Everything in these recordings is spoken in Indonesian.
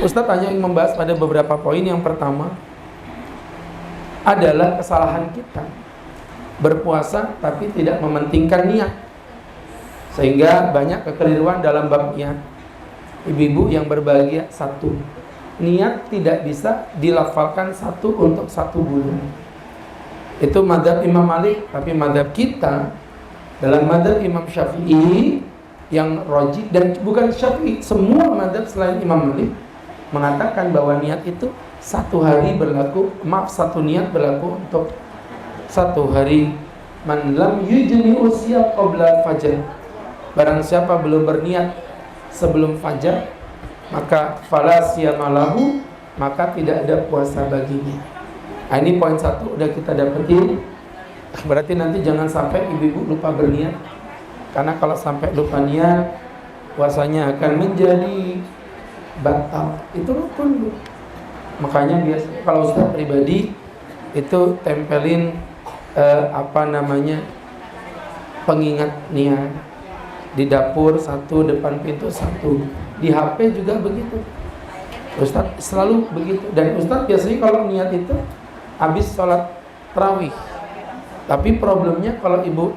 Ustadz hanya ingin membahas pada beberapa poin. Yang pertama adalah kesalahan kita berpuasa tapi tidak mementingkan niat, sehingga banyak kekeliruan dalam bab niat. Ibu-ibu yang berbahagia, satu, niat tidak bisa dilafalkan satu untuk satu bulan. Itu mazhab Imam Malik. Tapi mazhab kita dalam mazhab Imam Syafi'i yang rajih, dan bukan Syafi'i, semua mazhab selain Imam Malik mengatakan bahwa niat itu satu hari berlaku, satu niat berlaku untuk satu hari. Man lam yujni usia qabla fajar, barang siapa belum berniat sebelum fajar, maka fala siyamalahu, maka tidak ada puasa baginya. Nah, ini poin satu udah kita dapetin. Berarti nanti jangan sampai ibu-ibu lupa berniat, karena kalau sampai lupa niat, puasanya akan menjadi batal. Itu rukun, Bu. Makanya biasanya kalau Ustaz pribadi itu tempelin pengingat niat di dapur satu, depan pintu satu, di HP juga begitu. Ustaz selalu begitu. Dan Ustaz biasanya kalau niat itu habis sholat tarawih. Tapi problemnya kalau ibu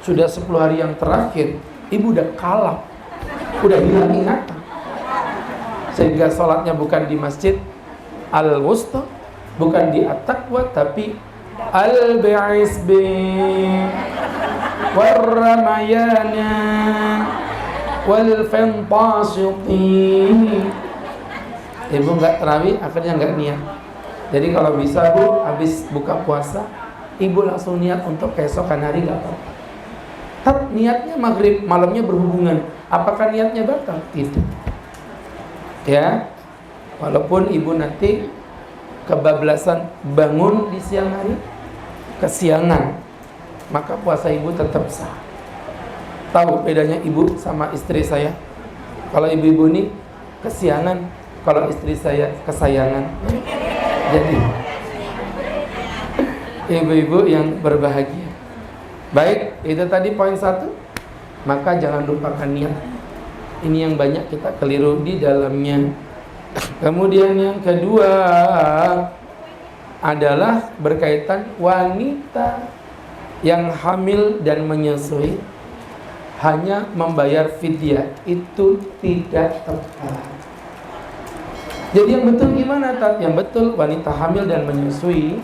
sudah 10 hari yang terakhir, ibu udah kalap, udah hilang ingatan, sehingga sholatnya bukan di masjid Al-Wusta, bukan di At-Taqwa, tapi Al-Bi'isbi War-Ramayana Wal-Fentashiti. Ibu nggak tarawih, akhirnya nggak niat. Jadi kalau bisa, Bu, habis buka puasa, ibu langsung niat untuk keesokan hari, nggak apa-apa. Tapi niatnya maghrib, malamnya berhubungan, apakah niatnya batal? Tidak. Ya, walaupun ibu nanti kebablasan bangun di siang hari, kesiangan, maka puasa ibu tetap sah. Tahu bedanya ibu sama istri saya? Kalau ibu-ibu ini kesiangan, kalau istri saya kesayangan. Jadi ibu-ibu yang berbahagia. Baik, itu tadi poin satu. Maka jangan lupakan niat. Ini yang banyak kita keliru di dalamnya. Kemudian yang kedua adalah berkaitan wanita yang hamil dan menyusui hanya membayar fidyah, itu tidak tepat. Jadi yang betul gimana, Tat? Yang betul wanita hamil dan menyusui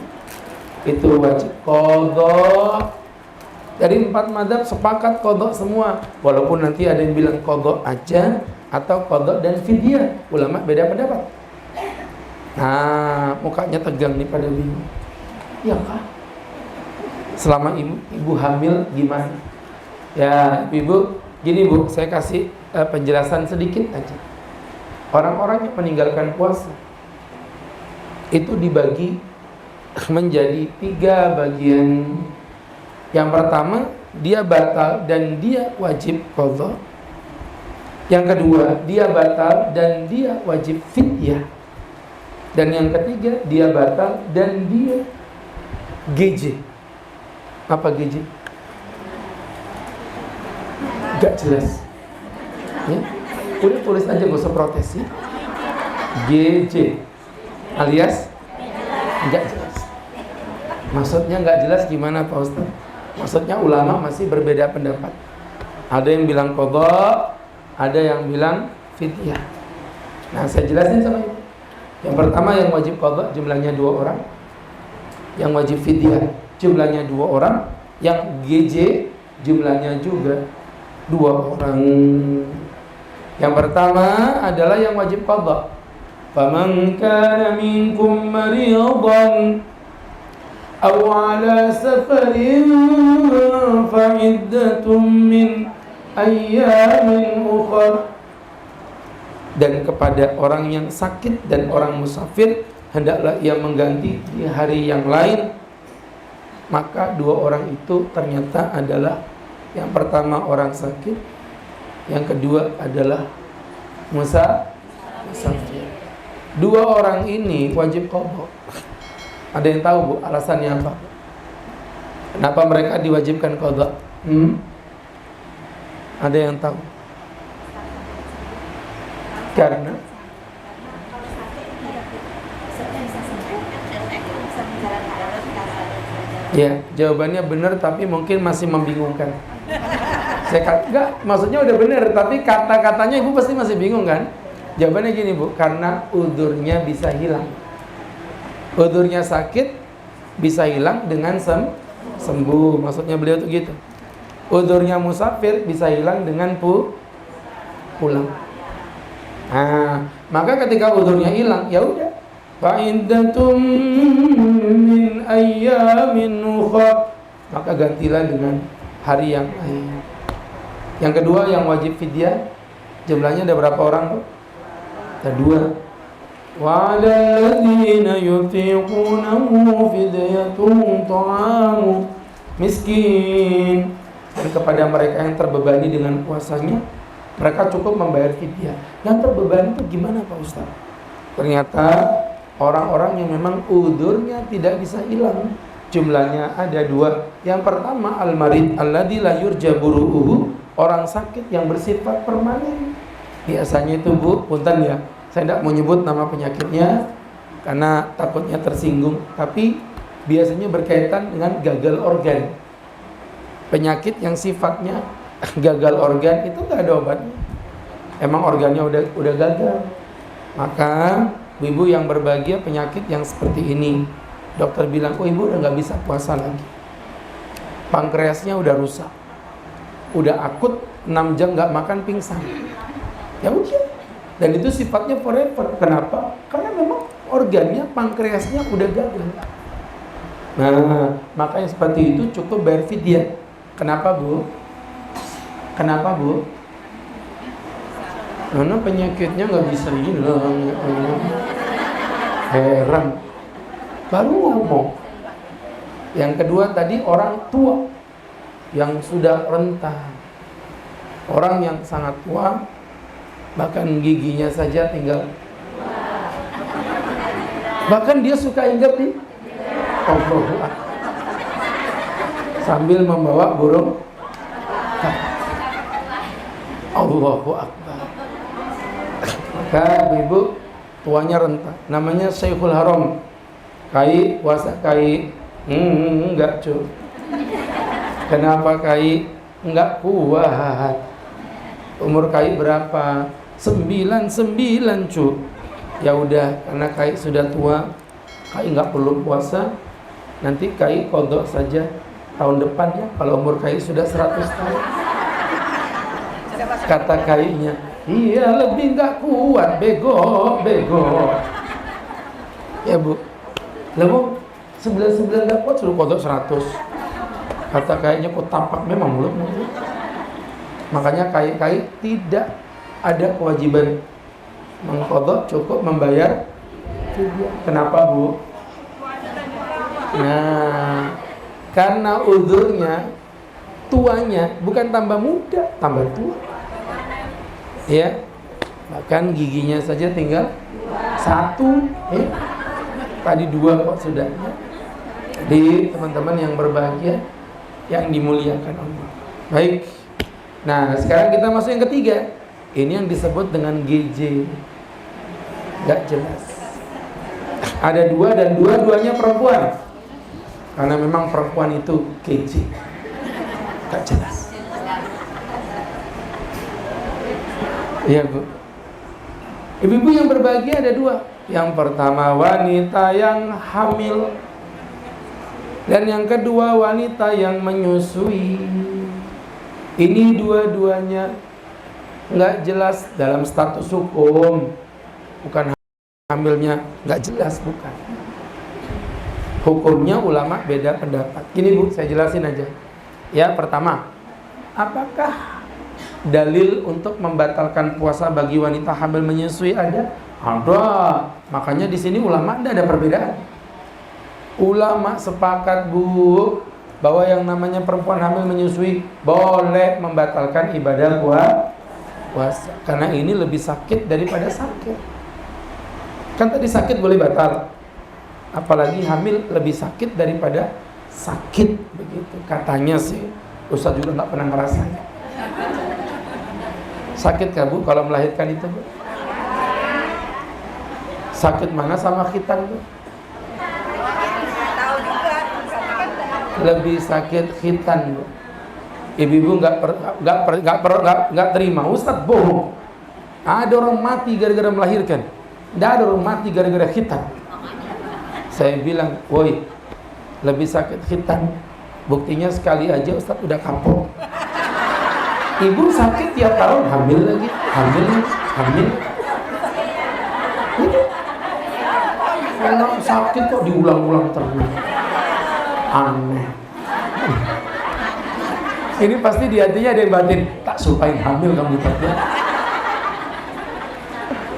itu wajib qadha. Dari 4 mazhab sepakat qadha semua. Walaupun nanti ada yang bilang qadha aja atau qadha dan fidyah. Ulama beda pendapat. Nah, mukanya tegang nih pada bingung. Ya kan? Selama ibu hamil gimana? Ya, ibu, gini Bu, saya kasih penjelasan sedikit aja. Orang-orang yang meninggalkan puasa itu dibagi menjadi 3 bagian. Yang pertama, dia batal dan dia wajib qadha. Yang kedua, dia batal dan dia wajib fidyah. Dan yang ketiga, dia batal dan dia GJ. Apa GJ? Gak jelas. Ya? Udah tulis aja, gak usah protes ya. GJ alias gak jelas. Maksudnya gak jelas gimana Pak Ustaz? Maksudnya ulama masih berbeda pendapat. Ada yang bilang qadha, ada yang bilang fidyah. Nah, saya jelasin sama ibu. Yang pertama, yang wajib qadha jumlahnya 2 orang. Yang wajib fidyah jumlahnya 2 orang. Yang GJ jumlahnya juga 2 orang. Yang pertama adalah yang wajib qadha. Faman kana minkum maridan aw ala safarin fa iddatun min ayyamin ukhra. Dan kepada orang yang sakit dan orang musafir, hendaklah ia mengganti di hari yang lain. Maka 2 orang itu ternyata adalah, yang pertama orang sakit, yang kedua adalah musafir. 2 orang ini wajib qadha. Ada yang tahu, Bu, alasannya apa? Kenapa mereka diwajibkan qadha? Ada yang tahu? Karena Ya, jawabannya benar tapi mungkin masih membingungkan. Enggak, maksudnya udah benar tapi kata-katanya ibu pasti masih bingung kan? Jawabannya gini bu, karena udurnya bisa hilang. Udurnya sakit bisa hilang dengan sembuh. Maksudnya beliau tuh gitu. Udurnya musafir bisa hilang dengan pulang. Nah, maka ketika udurnya hilang, ya udah. Fa'iddatum min ayyamin ukhra, maka gantilah dengan hari yang lain. Yang kedua yang wajib fidyah, jumlahnya ada berapa orang tuh? Ada 2. Wa 'alal ladzina yutiqunahu fidyatun ta'amu miskin. Dan kepada mereka yang terbebani dengan puasanya, mereka cukup membayar fidyah. Yang terbebani itu gimana Pak Ustaz? Ternyata orang-orang yang memang udurnya tidak bisa hilang. Jumlahnya ada 2. Yang pertama al-marid alladzi la yurja buru'uhu, orang sakit yang bersifat permanen. Biasanya itu bu, punten ya, saya tidak mau nyebut nama penyakitnya karena takutnya tersinggung. Tapi biasanya berkaitan dengan gagal organ. Penyakit yang sifatnya gagal organ itu nggak ada obatnya. Emang organnya udah gagal. Maka ibu yang berbahagia penyakit yang seperti ini, dokter bilang, oh ibu udah nggak bisa puasa lagi. Pankreasnya udah rusak, udah akut 6 jam nggak makan pingsan. Ya udah. Dan itu sifatnya forever. Kenapa? Karena memang organnya, pankreasnya udah gagal. Nah, makanya seperti itu cukup bayar fidyah. Kenapa bu? Kenapa bu? Karena penyakitnya nggak bisa hilang. Heran. Baru ngomong. Yang kedua tadi orang tua yang sudah rentan. Orang yang sangat tua, bahkan giginya saja tinggal. Bahkan dia suka hinggap di Allah, sambil membawa burung. Allahu Akbar. Maka ibu tuanya rentan, namanya Syekhul Haram. Kai puasa kai, enggak cu. Kenapa kai? Enggak kuat. Umur kai berapa? 99 cu. Ya udah, karena kai sudah tua, kai enggak perlu puasa. Nanti kai qadha saja tahun depan ya, kalau umur kai sudah 100 tahun. Kata kainya, iya lebih nggak kuat, bego. Ya bu, lalu 99 nggak kuat suruh kodok 100. Kata kainya kok tampak memang mulut. Makanya kai tidak ada kewajiban mengkodok, cukup membayar. Kenapa bu? Nah, karena uzurnya, tuanya bukan tambah muda, tambah tua. Ya, bahkan giginya saja tinggal 1, ya. Tadi 2 kok sudah. Jadi teman-teman yang berbahagia, yang dimuliakan Allah. Baik. Nah, sekarang kita masuk yang ketiga. Ini yang disebut dengan GJ. Gak jelas. Ada 2 dan dua-duanya perempuan. Karena memang perempuan itu GJ. Gak jelas. Iya bu. Ibu-ibu yang berbahagia ada 2. Yang pertama wanita yang hamil, dan yang kedua wanita yang menyusui. Ini dua-duanya nggak jelas dalam status hukum. Bukan hamilnya nggak jelas, bukan. Hukumnya ulama beda pendapat. Gini bu, saya jelasin aja. Ya, pertama, apakah dalil untuk membatalkan puasa bagi wanita hamil menyusui ada? Ada. Makanya di sini ulama tidak ada perbedaan. Ulama sepakat bu bahwa yang namanya perempuan hamil menyusui boleh membatalkan ibadah puasa. Karena ini lebih sakit daripada sakit. Kan tadi sakit boleh batal. Apalagi hamil lebih sakit daripada sakit, begitu katanya sih. Ustaz juga nggak pernah ngerasain. Sakit gak bu kalau melahirkan itu bu? Sakit mana sama khitan bu? lebih sakit khitan, Bu. Ibu-ibu nggak terima, Ustadz bohong. Ada orang mati gara-gara melahirkan, tidak ada orang mati gara-gara khitan. Saya bilang, woi, lebih sakit khitan. Buktinya sekali aja Ustadz udah kapok. Ibu sakit tiap tahun, hamil lagi, hamil. Kalau sakit kok diulang-ulang terus, aneh. Ini pasti di hatinya ada yang batin, tak supain hamil kamu tadi.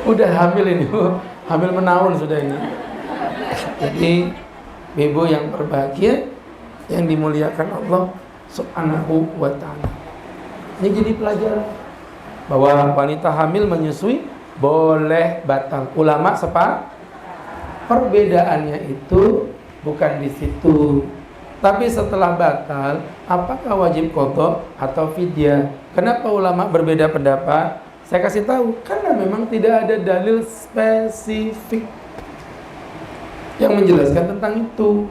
Udah hamil ini, hamil menahun sudah ini. Jadi ibu yang berbahagia, yang dimuliakan Allah Subhanahu wa ta'ala. Ini jadi pelajaran bahwa wanita hamil menyusui boleh batal. Ulama perbedaannya itu bukan di situ. Tapi setelah batal, apakah wajib qadha atau fidyah? Kenapa ulama berbeda pendapat? Saya kasih tahu, karena memang tidak ada dalil spesifik yang menjelaskan tentang itu.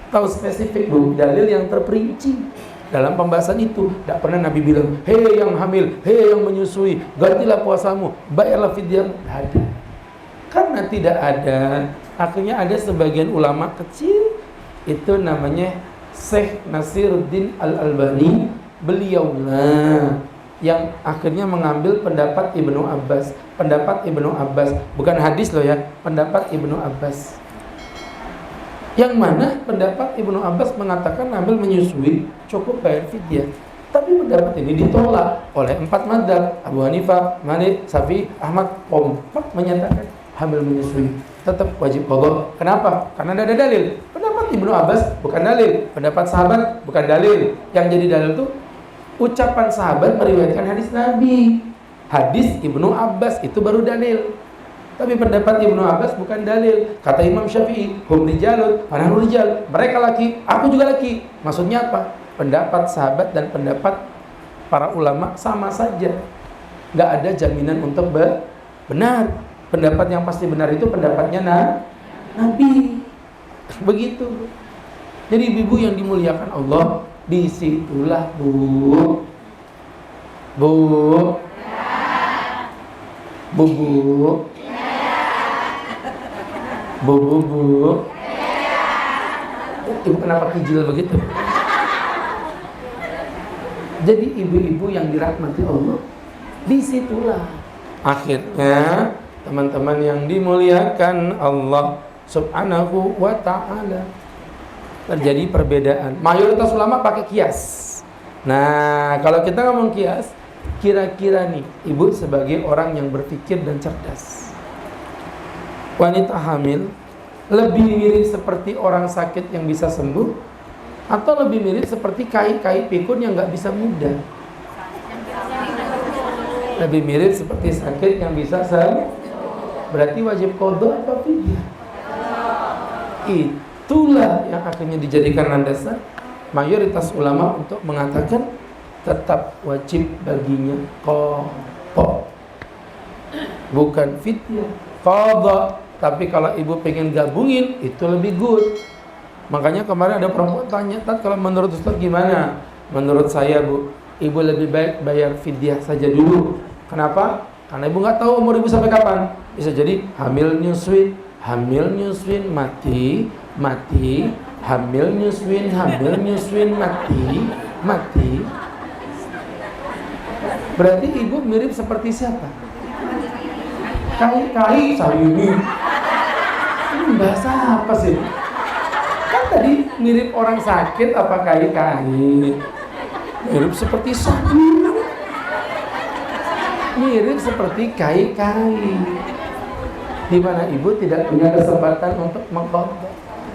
Tahu spesifik, Bu, dalil yang terperinci dalam pembahasan itu. Tidak pernah Nabi bilang, hei yang hamil, hei yang menyusui, gantilah puasamu, bayarlah fidyah. Tidak ada. Karena tidak ada, akhirnya ada sebagian ulama kecil, itu namanya Syekh Nasiruddin Al-Albani, beliaulah yang akhirnya mengambil pendapat Ibnu Abbas. Pendapat Ibnu Abbas, bukan hadis loh ya, pendapat Ibnu Abbas. Yang mana pendapat Ibnu Abbas mengatakan hamil menyusui cukup bayar fidyah. Tapi pendapat ini ditolak oleh 4 madzhab, Abu Hanifah, Malik, Syafi'i, Ahmad, kompak menyatakan hamil menyusui tetap wajib qadha. Kenapa? Karena ada dalil. Pendapat Ibnu Abbas bukan dalil, pendapat sahabat bukan dalil. Yang jadi dalil itu ucapan sahabat meriwayatkan hadis Nabi. Hadis Ibnu Abbas itu baru dalil. Tapi pendapat Ibnu Abbas bukan dalil. Kata Imam Syafi'i, hum rijalun, fanahnu rijal. Mereka laki, aku juga laki. Maksudnya apa? Pendapat sahabat dan pendapat para ulama sama saja. Nggak ada jaminan untuk benar. Pendapat yang pasti benar itu pendapatnya Nabi. Begitu. Jadi ibu yang dimuliakan Allah, disitulah Bu. Ibu kenapa kijil begitu? Jadi ibu-ibu yang dirahmati Allah, disitulah akhirnya teman-teman yang dimuliakan Allah Subhanahu wa ta'ala, terjadi perbedaan. Mayoritas ulama pakai kias. Nah, kalau kita ngomong kias, kira-kira nih, ibu sebagai orang yang berpikir dan cerdas, wanita hamil lebih mirip seperti orang sakit yang bisa sembuh, atau lebih mirip seperti kai-kai pikun yang nggak bisa mudah? Lebih mirip seperti sakit yang bisa sembuh. Berarti wajib qadha apa fidyah? Itulah yang akhirnya dijadikan landasan mayoritas ulama untuk mengatakan tetap wajib baginya qadha, bukan fidyah. Qadha. Tapi kalau ibu pengen gabungin, itu lebih good. Makanya kemarin ada perempuan tanya, Tat, kalau menurut Ustaz gimana? Menurut saya, Bu, ibu lebih baik bayar fidyah saja dulu. Kenapa? Karena ibu nggak tahu umur ibu sampai kapan. Bisa jadi hamil nyusuin, mati, hamil nyusuin, mati. Berarti ibu mirip seperti siapa? Kai-kai sayuni. Ini bahasa apa sih? Kan tadi mirip orang sakit apa kai-kai? Mirip seperti sayuni. Mirip seperti kai-kai. Di mana ibu tidak punya kesempatan untuk mengqadha.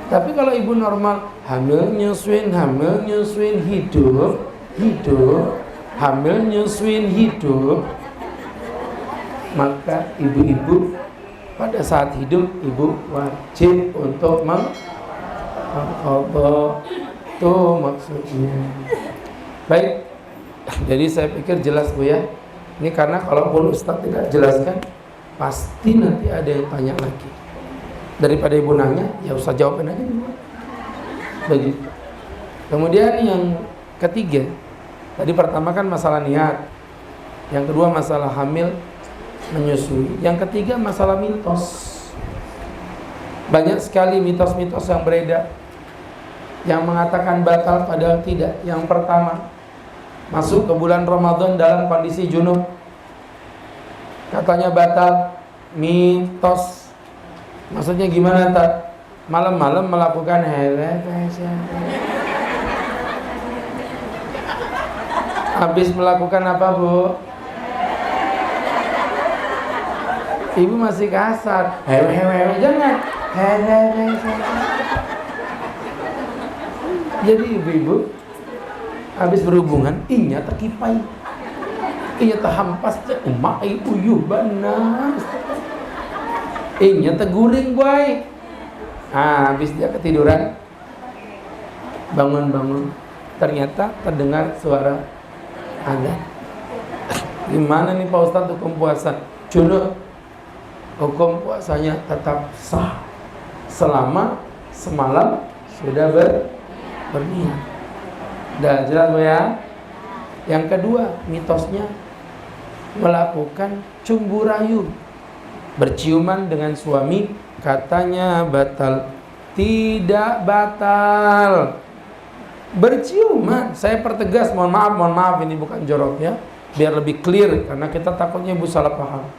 Tapi kalau ibu normal, hamil nyusuin, hidup, hamil nyusuin, hidup, maka ibu-ibu pada saat hidup, ibu wajib untuk mengqadha. Itu maksudnya. Baik, jadi saya pikir jelas, Bu, ya. Ini karena kalaupun Ustaz tidak jelaskan, pasti nanti ada yang tanya lagi. Daripada ibu nanya, ya Ustaz jawabin aja dulu. Begitu. Kemudian yang ketiga, tadi pertama kan masalah niat, yang kedua masalah hamil menyusui, yang ketiga masalah mitos. Banyak sekali mitos-mitos yang beredar yang mengatakan batal padahal tidak. Yang pertama, masuk ke bulan Ramadan dalam kondisi junub, katanya batal. Mitos. Maksudnya gimana, tak? Malam-malam melakukan habis melakukan apa, Bu? Ibu masih kasar. Jangan. Jadi ibu-ibu habis berhubungan, inya terkipai, inya terhampas, emak uyuh benar, inya terguling boy. Habis dia ketiduran, bangun-bangun, ternyata terdengar suara azan. Gimana nih Pak Ustadz hukum puasa? Junub, hukum puasanya tetap sah selama semalam sudah berniat. Dah jelas Bu ya. Yang kedua, mitosnya melakukan cumbu rayu, berciuman dengan suami, katanya batal. Tidak batal. Berciuman, saya pertegas, mohon maaf, ini bukan jorok ya, biar lebih clear, karena kita takutnya ibu salah paham.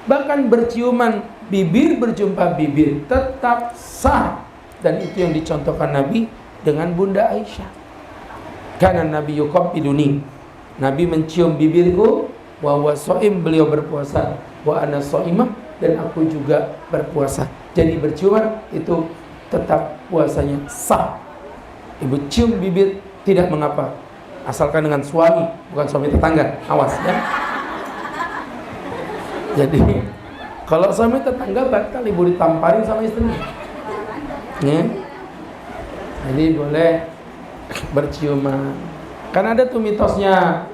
Bahkan berciuman, bibir berjumpa bibir tetap sah, dan itu yang dicontohkan Nabi dengan Bunda Aisyah. Karena Nabi yuqabbiduni, Nabi mencium bibirku, wa huwa shaim, beliau berpuasa, wa ana shaimah, dan aku juga berpuasa. Jadi berciuman itu tetap puasanya sah. Ibu cium bibir tidak mengapa, asalkan dengan suami, bukan suami tetangga. Awas ya. Jadi kalau suami tetangga batal ibu ditamparin sama istrinya. Ya. Jadi boleh berciuman. Kan ada tuh mitosnya,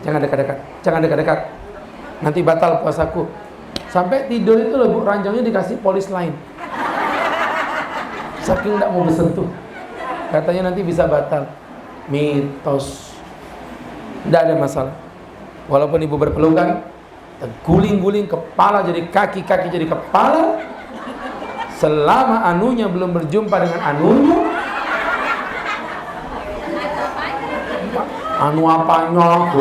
jangan dekat-dekat, nanti batal puasaku. Sampai tidur itu loh Bu, ranjangnya dikasih polis lain, saking tidak mau bersentuh, katanya nanti bisa batal. Mitos. Tidak ada masalah. Walaupun ibu berpelukan, guling-guling, kepala jadi kaki, kaki jadi kepala, selama anunya belum berjumpa dengan anunya, anu apanya,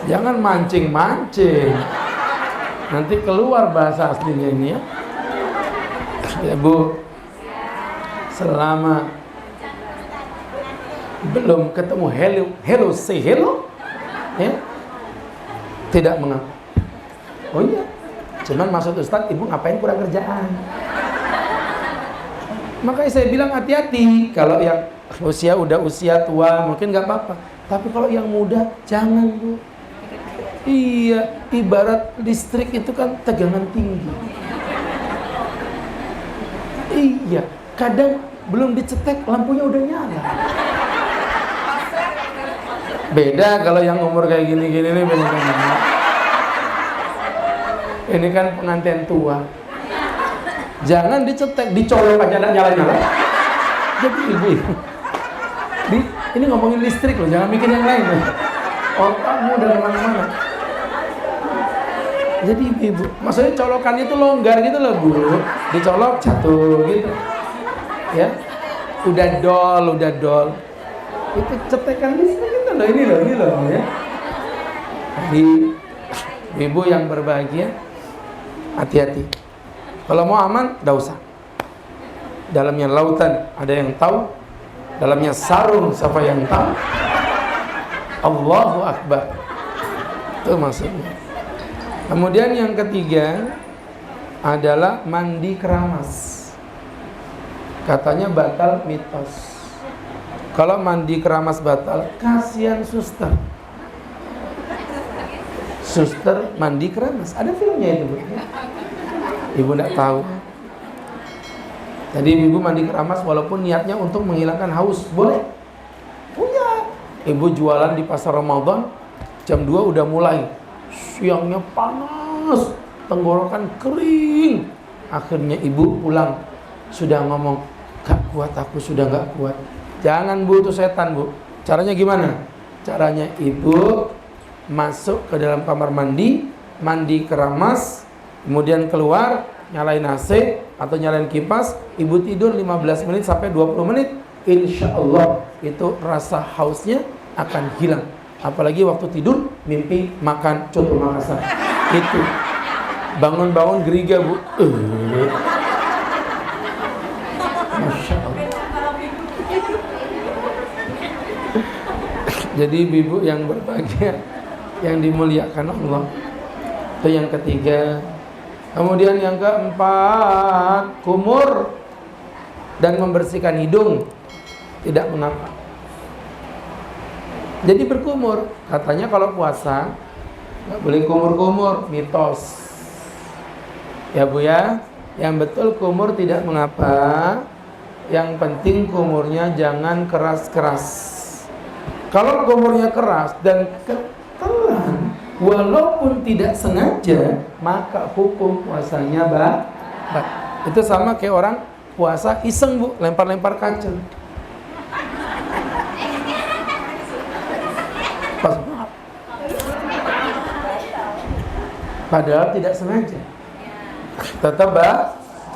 jangan mancing-mancing, nanti keluar bahasa aslinya ini ya. Ya Bu, selama belum ketemu hello say hello ya, tidak mengapa. Oh iya, cuman maksud Ustadz, ibu ngapain kurang kerjaan? Makanya saya bilang hati-hati. Kalau yang usia tua mungkin nggak apa-apa, tapi kalau yang muda jangan Bu. Iya, ibarat listrik itu kan tegangan tinggi. Iya, kadang belum dicetek lampunya udah nyala. Beda kalau yang umur kayak gini-gini nih, ini kan pengantin tua. Jangan dicetek, dicolok aja dan nyala-nyala. Jadi ibu, ini ngomongin listrik loh, jangan mikir yang lain loh. Otakmu udah kemana-mana. Jadi ibu, maksudnya colokannya itu longgar gitu loh Bu. Dicolok jatuh gitu. Ya, udah dol. Itu cetekan listrik itu loh, ini loh ya. Jadi ibu yang berbahagia, hati-hati. Kalau mau aman, enggak usah. Dalamnya lautan, ada yang tahu. Dalamnya sarung, siapa yang tahu? Allahu Akbar. Itu maksudnya. Kemudian yang ketiga adalah mandi keramas. Katanya batal, mitos. Kalau mandi keramas batal, kasihan suster. Suster mandi keramas. Ada filmnya itu Bu. Ibu tidak tahu. Jadi ibu mandi keramas walaupun niatnya untuk menghilangkan haus, boleh. Punya. Ibu jualan di pasar Ramadan, jam 2 udah mulai. Siangnya panas, tenggorokan kering. Akhirnya ibu pulang, sudah ngomong, Gak kuat, aku sudah gak kuat. Jangan Bu, itu setan Bu. Caranya gimana? Caranya ibu masuk ke dalam kamar mandi, mandi keramas, kemudian keluar, nyalain AC atau nyalain kipas, ibu tidur 15 menit sampai 20 menit. Insya Allah itu rasa hausnya akan hilang. Apalagi waktu tidur mimpi makan coto Makassar. Itu bangun-bangun geriga Bu. Masya Allah. Jadi ibu yang berbahagia, yang dimuliakan Allah. Itu yang ketiga. Kemudian yang keempat, kumur dan membersihkan hidung tidak mengapa. Jadi berkumur, katanya kalau puasa nggak boleh kumur-kumur, mitos. Ya Bu ya, yang betul kumur tidak mengapa. Yang penting kumurnya jangan keras-keras. Kalau kumurnya keras dan ketelan, walaupun tidak sengaja, maka hukum puasanya batal. Itu sama kayak orang puasa iseng Bu, lempar-lempar kaca. Padahal tidak sengaja, tetap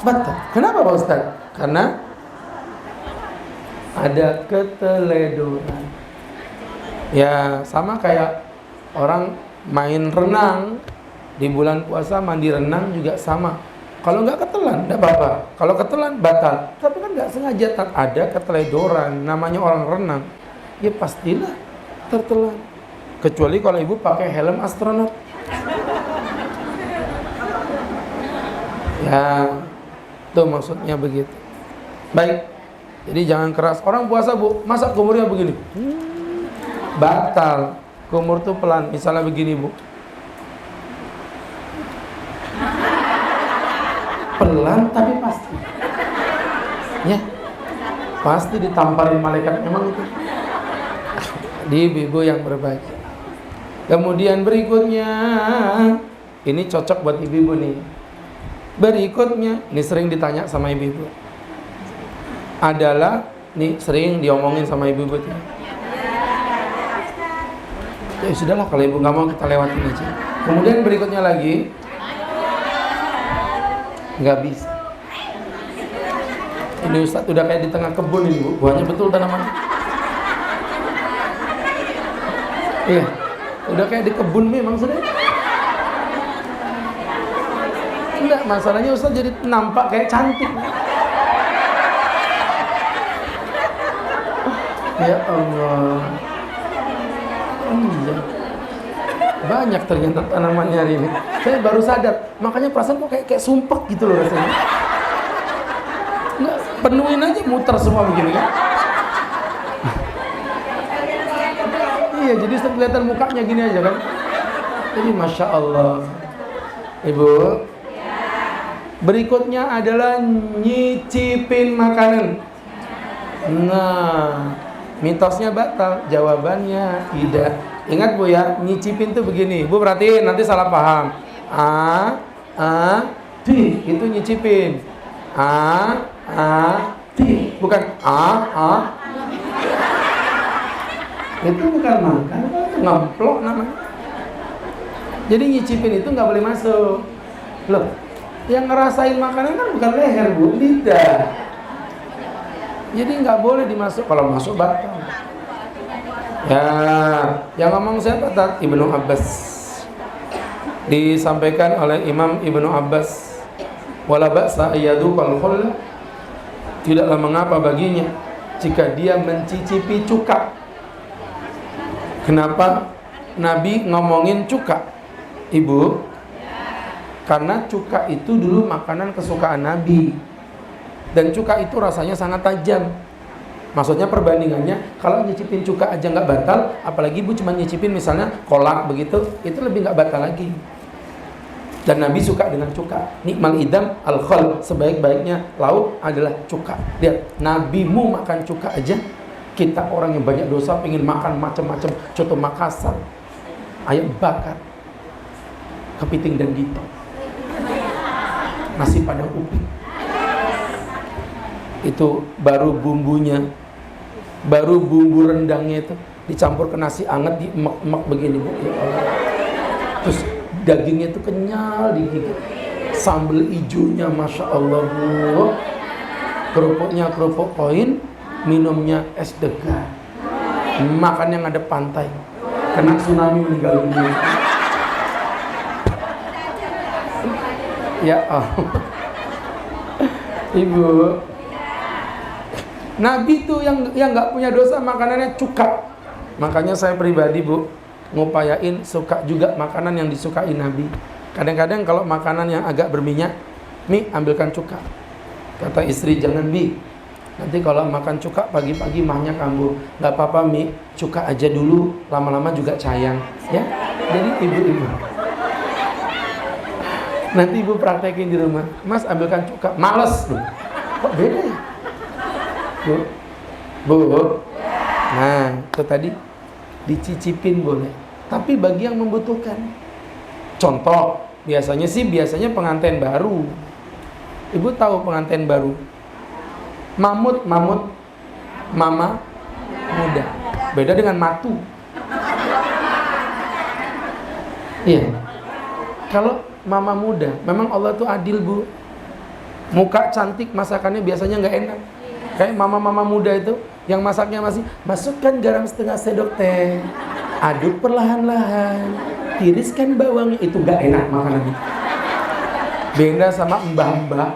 batal. Kenapa Pak Ustaz? Karena ada keteledoran. Ya sama kayak orang main renang di bulan puasa, mandi renang juga sama. Kalau nggak ketelan, nggak apa-apa. Kalau ketelan, batal. Tapi kan nggak sengaja, ada keteledoran. Namanya orang renang, ya pastilah tertelan. Kecuali kalau ibu pakai helm astronot. Ya, itu maksudnya begitu. Baik, jadi jangan keras. Orang puasa Bu, masa kumurnya begini? Batal. Kumur tuh pelan. Misalnya begini Bu, pelan tapi pasti. Ya, pasti ditamparin malaikat. Memang itu di ibu yang berbahagia. Kemudian berikutnya, ini cocok buat ibu-ibu nih. Berikutnya, ini sering ditanya sama ibu-ibu, adalah nih sering diomongin sama ibu-ibu tuh. Ya sudahlah, kalau ibu nggak mau kita lewatin aja. Kemudian berikutnya lagi, nggak bisa. Ini Ustadz udah kayak di tengah kebun ini Bu, buahnya betul tanaman. Iya, udah kayak di kebun memang sudah. Enggak, masalahnya Ustadz jadi nampak kayak cantik. Ya Allah. Iya. Banyak ternyata tanamannya hari ini. Saya baru sadar, makanya perasaan kok kayak sumpek gitu loh rasanya. Enggak, penuhin aja, muter semua begini kan. Iya, jadi kelihatan mukanya gini aja kan. Jadi Masya Allah. Ibu, berikutnya adalah nyicipin makanan. Nah, mitosnya batal, jawabannya tidak. Ingat Bu ya, nyicipin tuh begini. Bu perhatiin, nanti salah paham. D, itu nyicipin. D, bukan itu bukan makan, itu ngemplok namanya. Jadi nyicipin itu nggak boleh masuk. Loh, yang ngerasain makanan kan bukan leher Bu, lidah. Jadi nggak boleh dimasuk, kalau masuk batal. Ya, yang ngomong siapa tadi? Ibnu Abbas. Disampaikan oleh Imam Ibnu Abbas, wala ba'sa ayyadukal khul, tidaklah mengapa baginya jika dia mencicipi cuka. Kenapa Nabi ngomongin cuka, Ibu? Karena cuka itu dulu makanan kesukaan Nabi. Dan cuka itu rasanya sangat tajam. Maksudnya perbandingannya, kalau nyicipin cuka aja nggak batal, apalagi Ibu cuma nyicipin misalnya kolak begitu, itu lebih nggak batal lagi. Dan Nabi suka dengan cuka. Nikmal idam al-khal, sebaik-baiknya lauk adalah cuka. Lihat, Nabimu makan cuka aja. Kita orang yang banyak dosa pengen makan macam-macam, coto Makassar, ayam bakar, kepiting dan dito, nasi padang upi. Itu baru bumbunya, baru bumbu rendangnya itu dicampur ke nasi anget, diemek-emek begini Bu. Ya Allah. Terus dagingnya itu kenyal digigit, sambal hijaunya Masya Allah Bu, kerupuknya kerupuk koin, minumnya es degan, makan yang ada pantai, kena tsunami meninggal dunia. Ya Allah. Ibu, Nabi tuh yang nggak punya dosa makanannya cuka. Makanya saya pribadi Bu, ngupayain suka juga makanan yang disukai Nabi. Kadang-kadang kalau makanan yang agak berminyak, Mi ambilkan cuka. Kata istri, jangan Bi, nanti kalau makan cuka pagi-pagi mahnya kambuh. Gak apa-apa Mi, cuka aja dulu, lama-lama juga cayang. Ya, jadi ibu-ibu, nanti ibu praktekin di rumah. Mas ambilkan cuka, males Bu. Kok beda ya Bu? Nah, itu tadi dicicipin boleh, tapi bagi yang membutuhkan. Contoh, biasanya pengantin baru. Ibu tahu pengantin baru? Mamut, mama muda. Beda dengan matu. Iya. Kalau mama muda, memang Allah tuh adil Bu. Muka cantik, masakannya biasanya nggak enak. Kayak mama-mama muda itu yang masaknya masih masukkan garam setengah sendok teh, aduk perlahan-lahan, tiriskan bawangnya, itu gak enak makanannya. Beda sama mbah-mbah,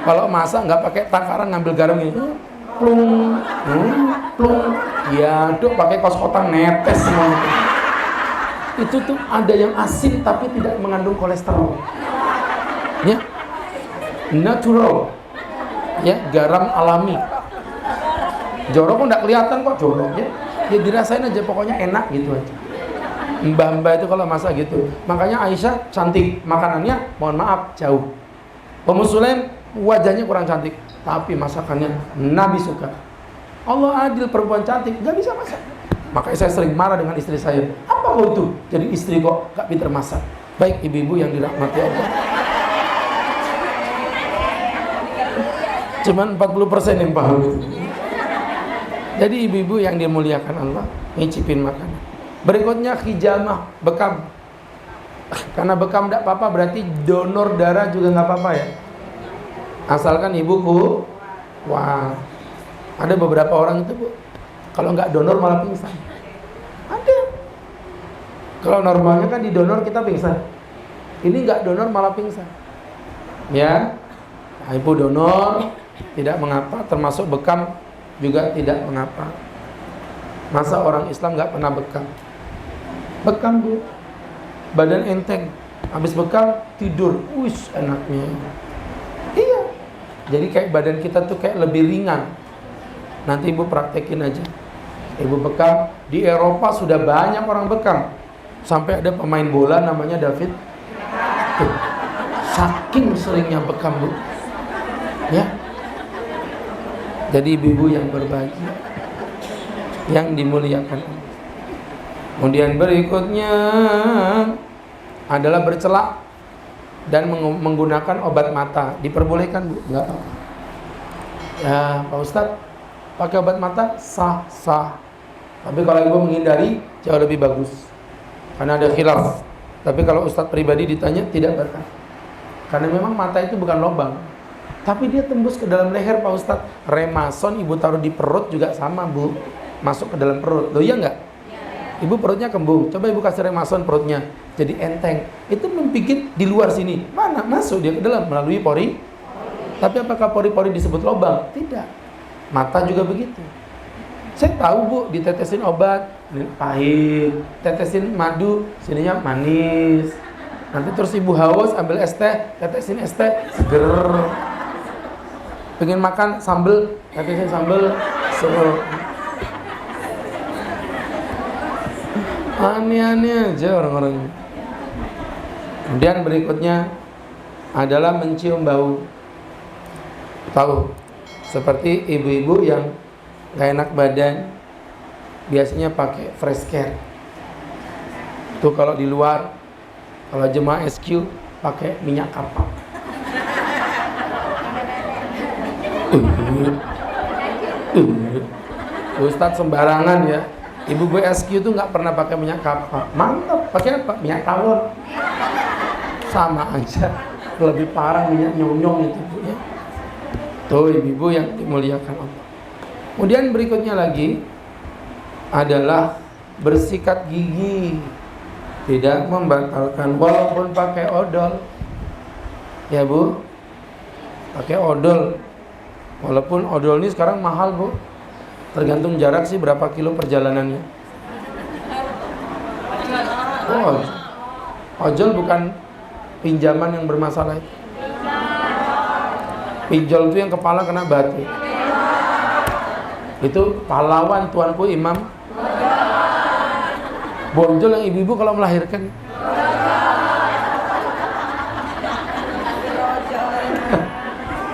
kalau masak nggak pakai takaran, ngambil garam ini, plung, ya aduk pakai kos kotang netes semua. Itu tuh ada yang asin tapi tidak mengandung kolesterol, ya, natural. Ya, garam alami. Jorok kok nggak kelihatan kok joroknya. Ya dirasain aja, pokoknya enak gitu aja. Mbah-mbah itu kalau masak gitu. Makanya Aisyah cantik, makanannya mohon maaf jauh. Ummu Sulaim wajahnya kurang cantik, tapi masakannya Nabi suka. Allah adil, perempuan cantik nggak bisa masak. Makanya saya sering marah dengan istri saya. Apa kau itu? Jadi istri kok nggak pintar masak. Baik ibu-ibu yang dirahmati Allah. Cuman 40% yang paham itu. Jadi ibu-ibu yang dimuliakan Allah, ngicipin makanan. Berikutnya hijamah, bekam. Karena bekam tidak apa-apa, berarti donor darah juga nggak apa-apa ya. Asalkan ibuku, wah, ada beberapa orang itu Bu, kalau nggak donor malah pingsan. Ada. Kalau normalnya kan di donor kita pingsan. Ini nggak donor malah pingsan. Ya, nah, ibu donor tidak mengapa, termasuk bekam juga tidak mengapa. Masa orang Islam nggak pernah bekam? Bekam Bu, badan enteng, habis bekam tidur, wis enaknya. Iya, jadi kayak badan kita tuh kayak lebih ringan. Nanti ibu praktekin aja. Ibu bekam, di Eropa sudah banyak orang bekam. Sampai ada pemain bola namanya David. Tuh, saking seringnya bekam Bu. Ya. Jadi ibu-ibu yang berbahagia, yang dimuliakan. Kemudian berikutnya adalah bercelak dan menggunakan obat mata. Diperbolehkan Bu? Enggak apa-apa. Ya Pak Ustadz, pakai obat mata sah. Tapi kalau ibu menghindari jauh lebih bagus, karena ada khilaf. Tapi kalau Ustadz pribadi ditanya tidak berkah. Karena memang mata itu bukan lubang, tapi dia tembus ke dalam leher Pak Ustadz. Remason ibu taruh di perut juga sama Bu, masuk ke dalam perut. Loh iya enggak? Ibu perutnya kembung, coba ibu kasih remason perutnya jadi enteng. Itu membikin di luar sini, mana masuk dia ke dalam melalui pori. Tapi apakah pori-pori disebut lubang? Tidak. Mata juga begitu. Saya tahu Bu, ditetesin obat pahit, tetesin madu, sininya manis. Nanti terus ibu haus, ambil es teh, tetesin es teh, seger. Pengen makan sambel, tetesin sambel, seger. Aneh-aneh aja orang-orang. Kemudian berikutnya adalah mencium bau. Tahu, seperti ibu-ibu yang gak enak badan, biasanya pakai fresh care. Itu kalau di luar, kalau jemaah SQ pakai minyak kapak. Ustadz sembarangan ya. Ibu gue SQ tuh nggak pernah pakai minyak kapur. Mantap, pakai apa? Minyak tawar. Sama aja, lebih parah minyak nyong-nyong itu Bu ya. Tuh ibu-ibu yang dimuliakan Allah. Kemudian berikutnya lagi adalah bersikat gigi, tidak membatalkan walaupun pakai odol. Ya Bu, pakai odol. Walaupun odol ini sekarang mahal Bu. Tergantung jarak sih berapa kilo perjalanannya. Oh, ojol bukan pinjaman yang bermasalah itu. Pinjol itu yang kepala kena batu. Itu pahlawan tuanku Imam. Bonjol yang ibu-ibu kalau melahirkan.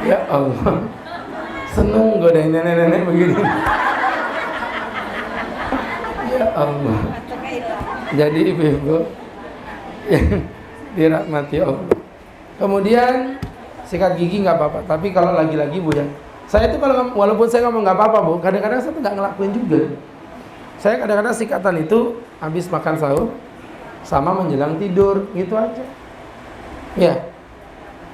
Ya Allah, seneng godain nenek-nenek begini. Ya Allah. Jadi ibu-ibu yang dirahmati Allah. Kemudian sikat gigi nggak apa-apa. Tapi kalau lagi-lagi Bu ya, saya itu kalau walaupun saya ngomong nggak apa-apa Bu, kadang-kadang saya tuh nggak ngelakuin juga. Saya kadang-kadang sikatan itu habis makan sahur sama menjelang tidur, gitu aja. Ya.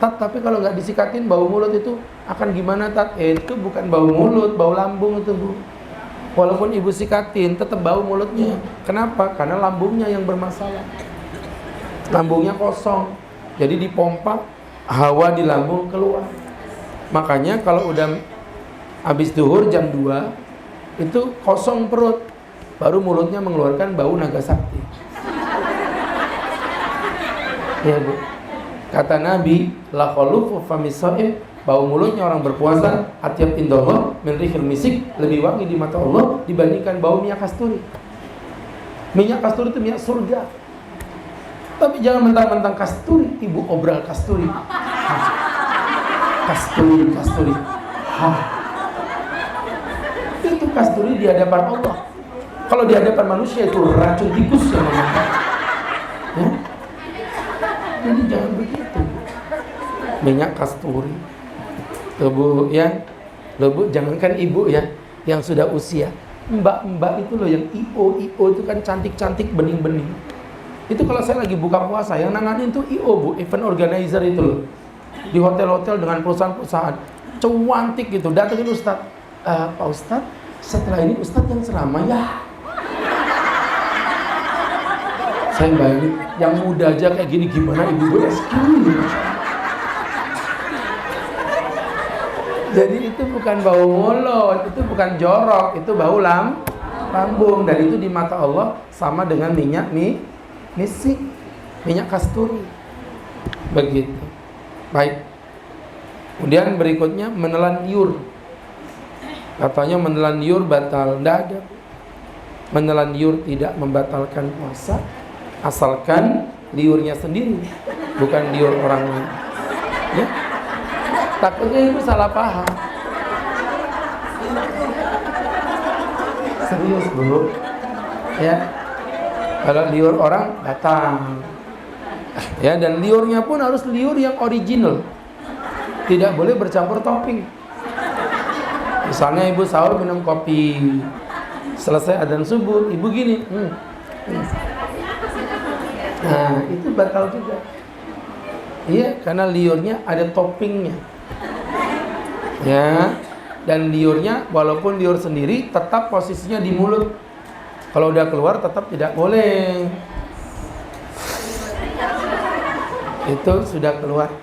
Tapi kalau nggak disikatin bau mulut itu akan gimana Tat? Itu bukan bau mulut, bau lambung itu Bu. Walaupun ibu sikatin tetap bau mulutnya. Kenapa? Karena lambungnya yang bermasalah. Lambungnya kosong. Jadi dipompa hawa di lambung keluar. Makanya kalau udah habis duhur jam 2 itu kosong perut, baru mulutnya mengeluarkan bau naga sakti. Ya Bu. Kata Nabi, la khalufu famis shaim, bau mulutnya orang berpuasa atyab indallah min rihil misik, lebih wangi di mata Allah dibandingkan bau minyak kasturi. Minyak kasturi itu minyak surga. Tapi jangan mentang-mentang kasturi, ibu obral kasturi. Kasturi. Itu kasturi di hadapan Allah. Kalau di hadapan manusia itu racun tikus yang memakan. Ya? Jadi jangan begitu. Minyak kasturi. Tuh Bu ya. Loh Bu, jangankan ibu ya yang sudah usia. Mbak-mbak itu loh yang IO itu kan cantik-cantik bening-bening. Itu kalau saya lagi buka puasa yang nanganin tuh IO Bu, event organizer itu loh. Di hotel-hotel dengan perusahaan-perusahaan. Cantik gitu. Datangin Ustadz. Pak Ustadz, setelah ini Ustadz yang ceramah ya. Saya bayangin yang muda aja kayak gini, gimana ibu-ibu SQ. Jadi itu bukan bau mulut, itu bukan jorok, itu bau lambung. Dan itu di mata Allah sama dengan minyak misik, minyak kasturi. Begitu. Baik. Kemudian berikutnya menelan liur. Katanya menelan liur batal. Tidak ada. Menelan liur tidak membatalkan puasa, asalkan liurnya sendiri, bukan liur orang lain. Ya? Takutnya itu salah paham. Serius Bu. Ya. Kalau liur orang datang. Ya, dan liurnya pun harus liur yang original. Tidak boleh bercampur topping. Misalnya ibu sahur minum kopi, selesai adzan subuh, ibu gini. Nah, itu batal juga. Iya, karena liurnya ada toppingnya. Ya, dan liurnya walaupun liur sendiri tetap posisinya di mulut. Kalau udah keluar tetap tidak boleh. Itu sudah keluar.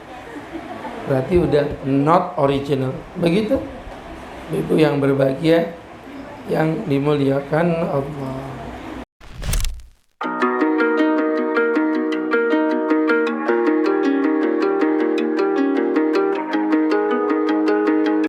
Berarti udah not original. Begitu? Ibu yang berbahagia yang dimuliakan Allah.